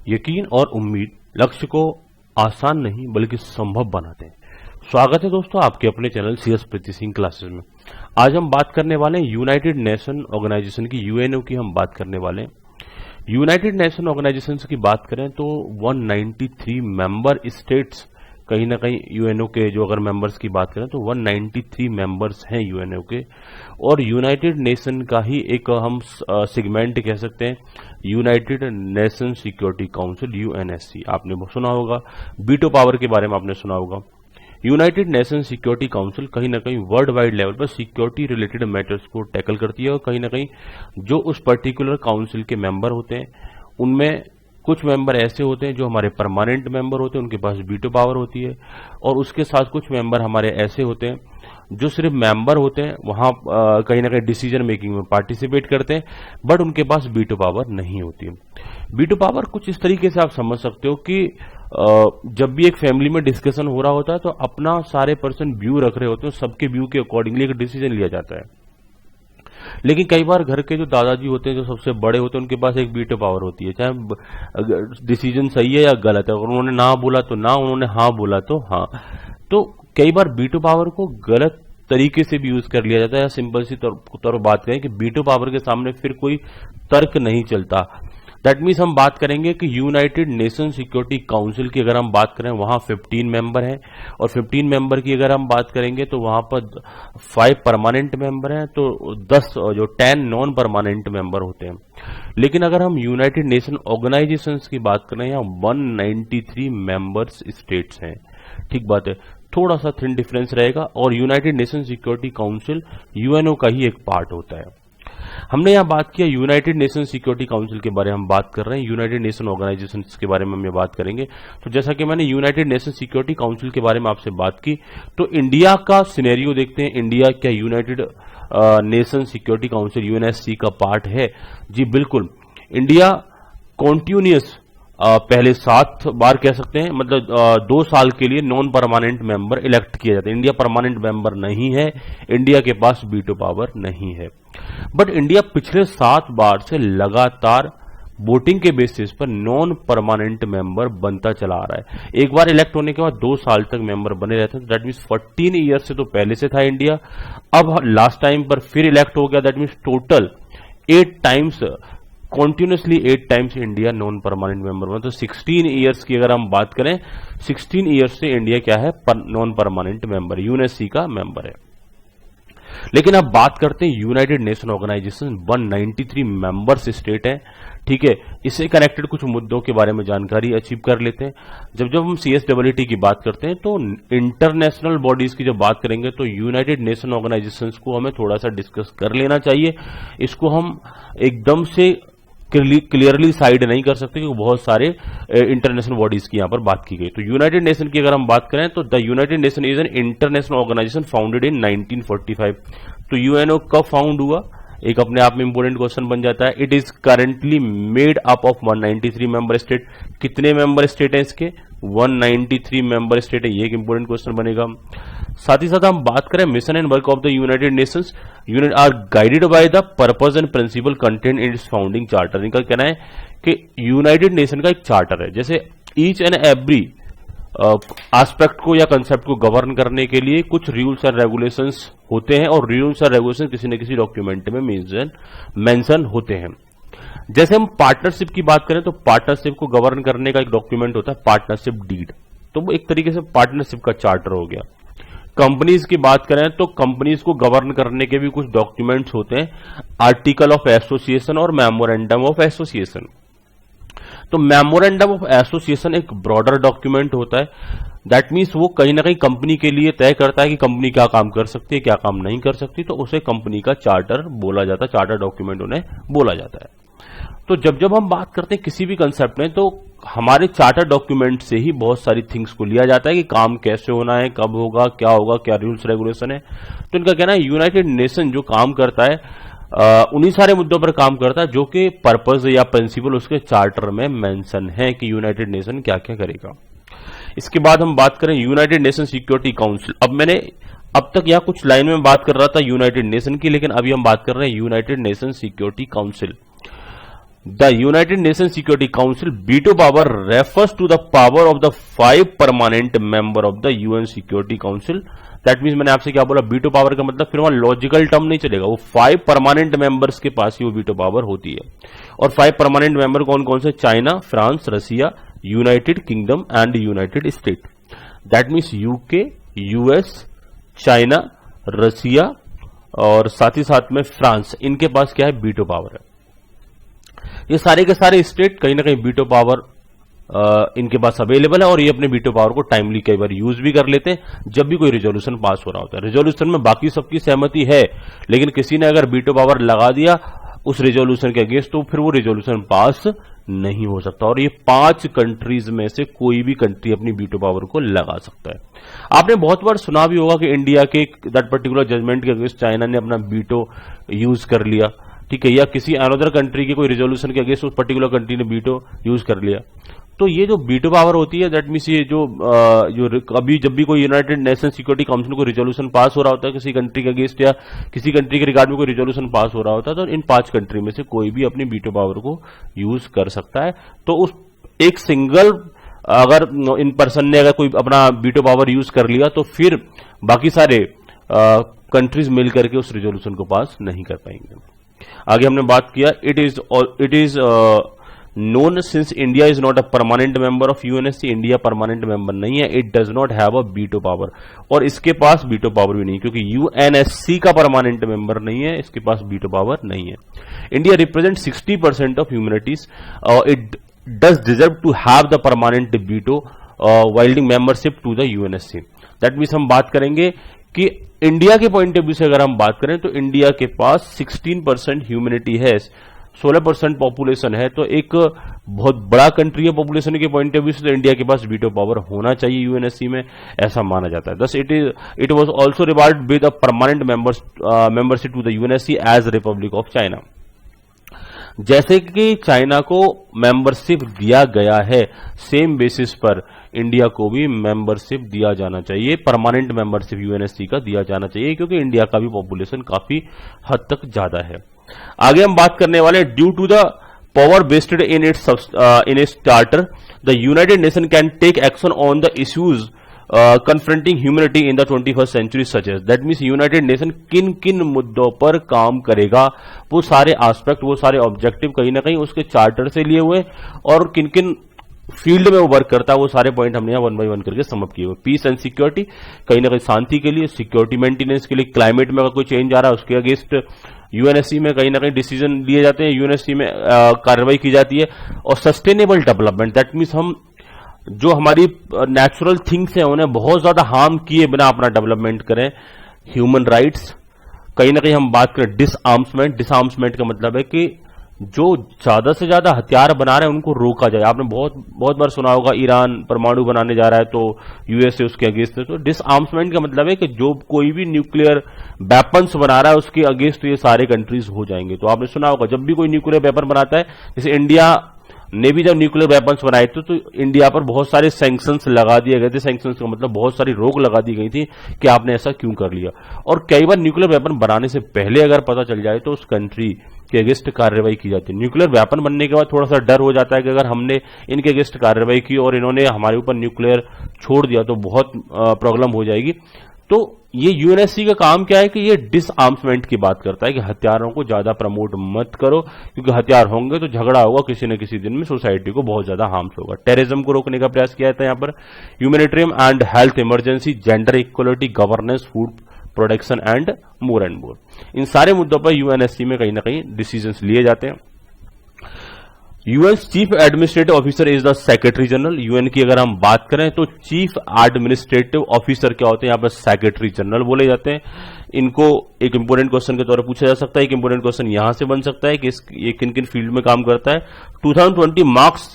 यकीन और उम्मीद लक्ष्य को आसान नहीं बल्कि संभव बनाते हैं। स्वागत है दोस्तों आपके अपने चैनल CS प्रीति सिंह क्लासेस में। आज हम बात करने वाले हैं यूनाइटेड नेशन ऑर्गेनाइजेशन की, यूएनओ की हम बात करने वाले हैं। यूनाइटेड नेशन ऑर्गेनाइजेशन की बात करें तो 193 मेंबर स्टेट्स, कहीं ना कहीं यूएनओ के जो अगर मेंबर्स की बात करें तो 193 मेंबर्स हैं यूएनओ के, और यूनाइटेड नेशन का ही एक हम सेगमेंट कह सकते हैं, United nation security council UNSC. आपने सुना होगा, वीटो पावर के बारे में आपने सुना होगा। यूनाइटेड नेशन सिक्योरिटी काउंसिल कहीं ना कहीं वर्ल्ड वाइड लेवल पर सिक्योरिटी रिलेटेड मैटर्स को टैकल करती है, और कहीं ना कहीं जो उस पर्टिकुलर काउंसिल के मेंबर होते हैं उनमें कुछ मेंबर ऐसे होते हैं जो हमारे परमानेंट मेंबर होते हैं, उनके पास वीटो पावर होती है, और उसके साथ कुछ मेंबर हमारे ऐसे होते हैं जो सिर्फ मेंबर होते हैं, वहां कहीं ना कहीं डिसीजन मेकिंग में पार्टिसिपेट करते हैं, बट उनके पास वीटो पावर नहीं होती है। वीटो पावर कुछ इस तरीके से आप समझ सकते हो कि जब भी एक फैमिली में डिस्कशन हो रहा होता है तो अपना सारे पर्सन व्यू रख रहे होते हैं, सबके व्यू के अकॉर्डिंगली एक डिसीजन लिया जाता है। लेकिन कई बार घर के जो दादाजी होते हैं, जो सबसे बड़े होते हैं, उनके पास एक वीटो पावर होती है, चाहे डिसीजन सही है या गलत है। अगर उन्होंने ना बोला तो ना, उन्होंने हाँ बोला तो हाँ। तो कई बार वीटो पावर को गलत तरीके से भी यूज कर लिया जाता है, या सिंपल सी तौर पर बात करें कि वीटो पावर के सामने फिर कोई तर्क नहीं चलता। दैट मीन्स हम बात करेंगे कि यूनाइटेड नेशन सिक्योरिटी काउंसिल की अगर हम बात करें वहां 15 मेंबर हैं, और 15 मेंबर की अगर हम बात करेंगे तो वहां पर 5 परमानेंट मेंबर हैं, तो 10 नॉन परमानेंट मेंबर होते हैं। लेकिन अगर हम यूनाइटेड नेशन ऑर्गेनाइजेशंस की बात करें, यहाँ 193 मेंबर्स स्टेट्स हैं। ठीक बात है, थोड़ा सा थिन डिफरेंस रहेगा, और United nation security council UNO का ही एक पार्ट होता है। हमने यहाँ बात किया यूनाइटेड नेशन सिक्योरिटी काउंसिल के बारे में हम बात कर रहे हैं, यूनाइटेड नेशन ऑर्गेनाइजेशन के बारे में हम ये बात करेंगे। तो जैसा कि मैंने यूनाइटेड नेशन सिक्योरिटी काउंसिल के बारे में आपसे बात की, तो इंडिया का सिनेरियो देखते हैं। इंडिया क्या United nation security council UNSC का पार्ट है? जी बिल्कुल। इंडिया कॉन्टिन्यूस पहले 7 बार कह सकते हैं, मतलब 2 साल के लिए नॉन परमानेंट मेंबर इलेक्ट किया जाता है। इंडिया परमानेंट मेंबर नहीं है, इंडिया के पास वीटो पावर नहीं है, बट इंडिया पिछले 7 बार से लगातार वोटिंग के बेसिस पर नॉन परमानेंट मेंबर बनता चला आ रहा है। एक बार इलेक्ट होने के बाद 2 साल तक मेंबर बने रहते हैं, दैट मीन्स 14 ईयर्स से तो पहले से था इंडिया। अब लास्ट टाइम पर फिर इलेक्ट हो गया, that means total 8 times continuously 8 times India non permanent member बना। तो 16 ईयर्स की अगर हम बात करें, 16 ईयर्स से इंडिया क्या है, नॉन परमानेंट मेंबर, यूएनएससी का मेंबर है। लेकिन अब बात करते हैं United Nation organization 193 members state है। ठीक है, इससे कनेक्टेड कुछ मुद्दों के बारे में जानकारी अचीव कर लेते हैं। जब हम CSWT की बात करते हैं तो इंटरनेशनल बॉडीज की जब बात करेंगे तो यूनाइटेड नेशन ऑर्गेनाइजेशंस को हमें थोड़ा सा डिस्कस कर लेना चाहिए। इसको हम एकदम से क्लियरली साइड नहीं कर सकते क्योंकि बहुत सारे इंटरनेशनल बॉडीज की यहां पर बात की गई। तो यूनाइटेड नेशन की अगर हम बात करें तो the United Nation is an international organization founded in 1945। तो यूएनओ कब फाउंड हुआ, एक अपने आप में इंपोर्टेंट क्वेश्चन बन जाता है। It is currently made up of 193 member state. कितने मेंबर स्टेट हैं इसके? 193 मेंबर स्टेट है, ये एक इंपोर्टेंट क्वेश्चन बनेगा। साथ ही साथ हम बात करें mission and work of the United Nations, unit are guided by the purpose and principle content in its founding charter. इनका कहना है कि यूनाइटेड नेशन का एक चार्टर है, जैसे ईच एंड एवरी एस्पेक्ट को या कंसेप्ट को गवर्न करने के लिए कुछ रूल्स एंड रेगुलेशंस होते हैं, और रूल्स एंड रेगुलेशन किसी न किसी डॉक्यूमेंट में मेंशन होते हैं। जैसे हम पार्टनरशिप की बात करें तो पार्टनरशिप को गवर्न करने का एक डॉक्यूमेंट होता है पार्टनरशिप डीड, तो वो एक तरीके से पार्टनरशिप का चार्टर हो गया। कंपनीज की बात करें तो कंपनीज को गवर्न करने के भी कुछ डॉक्यूमेंट्स होते हैं, आर्टिकल ऑफ एसोसिएशन और मेमोरेंडम ऑफ एसोसिएशन। तो मेमोरेंडम ऑफ एसोसिएशन एक ब्रॉडर डॉक्यूमेंट होता है, दैट मीन्स वो कहीं ना कहीं कंपनी के लिए तय करता है कि कंपनी क्या काम कर सकती है, क्या काम नहीं कर सकती, तो उसे कंपनी का चार्टर बोला जाता है, चार्टर डॉक्यूमेंट उन्हें बोला जाता है। तो जब हम बात करते हैं किसी भी कंसेप्ट में, तो हमारे चार्टर डॉक्यूमेंट से ही बहुत सारी थिंग्स को लिया जाता है कि काम कैसे होना है, कब होगा, क्या रूल्स रेगुलेशन है। तो इनका कहना है यूनाइटेड नेशन जो काम करता है उन्हीं सारे मुद्दों पर काम करता है जो कि पर्पस या प्रिंसिपल उसके चार्टर में मेंशन है कि यूनाइटेड नेशन क्या क्या करेगा। इसके बाद हम बात करें यूनाइटेड नेशन सिक्योरिटी काउंसिल। अब मैंने अब तक यहाँ कुछ लाइन में बात कर रहा था यूनाइटेड नेशन की, लेकिन अभी हम बात कर रहे हैं United nation security council. The United Nations Security Council veto power refers to the power of the 5 permanent member of the UN Security Council. That means मैंने आपसे क्या बोला, वीटो पावर का मतलब फिर वहां लॉजिकल टर्म नहीं चलेगा, वो 5 परमानेंट मेंबर्स के पास ही वो वीटो पावर होती है। और 5 परमानेंट मेंबर कौन कौन से? China, France, Russia, United Kingdom and United State. That means UK, US, China, Russia और साथ ही साथ में फ्रांस, इनके पास क्या है? वीटो पावर है। ये सारे के सारे स्टेट कहीं ना कहीं वीटो पावर इनके पास अवेलेबल है और ये अपने वीटो पावर को टाइमली कई बार यूज भी कर लेते हैं जब भी कोई रेजोल्यूशन पास हो रहा होता है। रेजोल्यूशन में बाकी सबकी सहमति है, लेकिन किसी ने अगर वीटो पावर लगा दिया उस रेजोल्यूशन के अगेंस्ट तो फिर वो रेजोल्यूशन पास नहीं हो सकता। और ये 5 कंट्रीज में से कोई भी कंट्री अपनी वीटो पावर को लगा सकता है। आपने बहुत बार सुना भी होगा कि इंडिया के दैट पर्टिकुलर जजमेंट के अगेंस्ट चाइना ने अपना वीटो यूज कर लिया, ठीक है, या किसी अनदर कंट्री के कोई रेजोल्यूशन के अगेंस्ट उस पर्टिकुलर कंट्री ने वीटो यूज कर लिया। तो ये जो वीटो पावर होती है दैट मीन्स ये जो अभी जब भी कोई यूनाइटेड नेशन सिक्योरिटी काउंसिल को रिजोल्यूशन पास हो रहा होता है किसी कंट्री के अगेंस्ट या किसी कंट्री के रिगार्ड में कोई रिजोल्यूशन पास हो रहा होता है, तो इन 5 कंट्री में से कोई भी अपनी वीटो पावर को यूज कर सकता है। तो उस एक सिंगल अगर इन पर्सन ने अगर कोई अपना वीटो पावर यूज कर लिया तो फिर बाकी सारे कंट्रीज मिल करके उस रिजोल्यूशन को पास नहीं कर पाएंगे। आगे हमने बात किया it is known since India is not a permanent member of UNSC, India permanent member नहीं है, it does not have a veto power, और इसके पास वीटो पावर भी नहीं क्योंकि यूएनएससी का परमानेंट मेंबर नहीं है, इसके पास वीटो पावर नहीं है। India represent 60% of humanities, it does deserve to have the permanent veto wielding membership to the UNSC. That means हम बात करेंगे कि इंडिया के पॉइंट ऑफ व्यू से अगर हम बात करें तो इंडिया के पास 16% ह्यूमैनिटी है, 16% पॉपुलेशन है, तो एक बहुत बड़ा कंट्री है पॉपुलेशन के पॉइंट ऑफ व्यू से, तो इंडिया के पास वीटो पावर होना चाहिए यूएनएससी में, ऐसा माना जाता है। Thus it was also reward with a permanent membership to the UNSC as Republic of China. जैसे कि चाइना को मेंबरशिप दिया गया है, सेम बेसिस पर इंडिया को भी मेंबरशिप दिया जाना चाहिए, परमानेंट मेंबरशिप यूएनएससी का दिया जाना चाहिए, क्योंकि इंडिया का भी पॉपुलेशन काफी हद तक ज्यादा है। आगे हम बात करने वाले due to the power vested in its charter the United Nation can take action on the issues confronting humanity in the 21st century such as. That means United Nation किन किन मुद्दों पर काम करेगा, वो सारे एस्पेक्ट, वो सारे ऑब्जेक्टिव कहीं ना कहीं उसके चार्टर से लिए हुए, और किन किन फील्ड में वो वर्क करता है वो सारे पॉइंट हमने यहाँ 1 by 1 करके समअप किए हुए। पीस एंड सिक्योरिटी, कहीं ना कहीं शांति के लिए, सिक्योरिटी मेंटेनेंस के लिए, क्लाइमेट में अगर कोई चेंज आ रहा है उसके अगेंस्ट यूएनएससी में कहीं ना कहीं डिसीजन लिए जाते हैं, यूएनएससी में कार्रवाई की जाती है। और सस्टेनेबल डेवलपमेंट, दैट मीन्स हम जो हमारी नेचुरल थिंग्स हैं उन्हें बहुत ज्यादा हार्म किए बिना अपना डेवलपमेंट करें। ह्यूमन राइट्स, कहीं ना कहीं हम बात करें डिसआर्म्समेंट, डिसआर्म्समेंट का मतलब है कि जो ज्यादा से ज्यादा हथियार बना रहे हैं उनको रोका जाए। आपने बहुत बार सुना होगा ईरान परमाणु बनाने जा रहा है तो यूएसए उसके अगेंस्ट है, तो डिसआर्म्समेंट का मतलब है कि जो कोई भी न्यूक्लियर वेपन्स बना रहा है उसके अगेंस्ट ये सारे कंट्रीज हो जाएंगे। तो आपने सुना होगा जब भी कोई न्यूक्लियर वेपन बनाता है, जैसे इंडिया ने भी जब न्यूक्लियर वेपन्स बनाए थे तो इंडिया पर बहुत सारे सैंक्शंस लगा दिए गए थे। सैंक्शंस का मतलब बहुत सारी रोक लगा दी गई थी कि आपने ऐसा क्यों कर लिया। और कई बार न्यूक्लियर वेपन बनाने से पहले अगर पता चल जाए तो उस कंट्री के अगेंस्ट कार्रवाई की जाती है। न्यूक्लियर वेपन बनने के बाद थोड़ा सा डर हो जाता है कि अगर हमने इनके अगेंस्ट कार्रवाई की और इन्होंने हमारे ऊपर न्यूक्लियर छोड़ दिया तो बहुत प्रॉब्लम हो जाएगी। तो ये यूएनएससी का काम क्या है कि ये डिसआर्म्समेंट की बात करता है कि हथियारों को ज्यादा प्रमोट मत करो, क्योंकि हथियार होंगे तो झगड़ा होगा किसी न किसी दिन में, सोसाइटी को बहुत ज्यादा हार्म्स होगा। टेररिज्म को रोकने का प्रयास किया जाता है यहाँ पर। Humanitarian and health emergency, gender equality, governance, food production and more, इन सारे मुद्दों पर यूएनएससी में कहीं ना कहीं डिसीजंस लिए जाते हैं। UN chief administrative officer is the secretary general. UN की अगर हम बात करें तो चीफ एडमिनिस्ट्रेटिव ऑफिसर क्या होते हैं, यहाँ पर सेक्रेटरी जनरल बोले जाते हैं। इनको एक इंपोर्टेंट क्वेश्चन के तौर पर पूछा जा सकता है। एक इंपोर्टेंट क्वेश्चन यहां से बन सकता है कि ये किन किन फील्ड में काम करता है। 2020 marks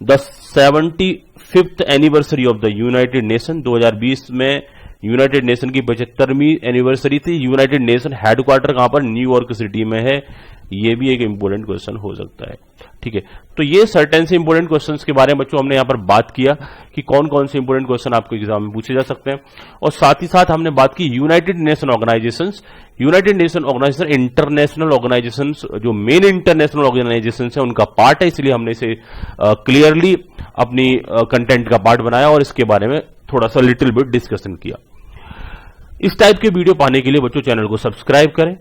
the 75th anniversary of the United nation. 2020 में यूनाइटेड नेशन की 75वीं एनिवर्सरी थी। यूनाइटेड नेशन हेडक्वार्टर कहां पर, न्यूयॉर्क सिटी में है। ये भी एक इंपॉर्टेंट क्वेश्चन हो सकता है। ठीक है, तो ये सर्टेन से इंपॉर्टेंट क्वेश्चंस के बारे में बच्चों हमने यहां पर बात किया कि कौन कौन से इंपॉर्टेंट क्वेश्चन आपको एग्जाम में पूछे जा सकते हैं, और साथ ही साथ हमने बात की United Nation organizations. United Nation organization international organizations, जो मेन इंटरनेशनल ऑर्गेनाइजेशंस है उनका पार्ट है, इसलिए हमने इसे क्लियरली अपनी कंटेंट का पार्ट बनाया और इसके बारे में थोड़ा सा लिटिल बिट डिस्कशन किया। इस टाइप के वीडियो पाने के लिए बच्चों चैनल को सब्सक्राइब करें।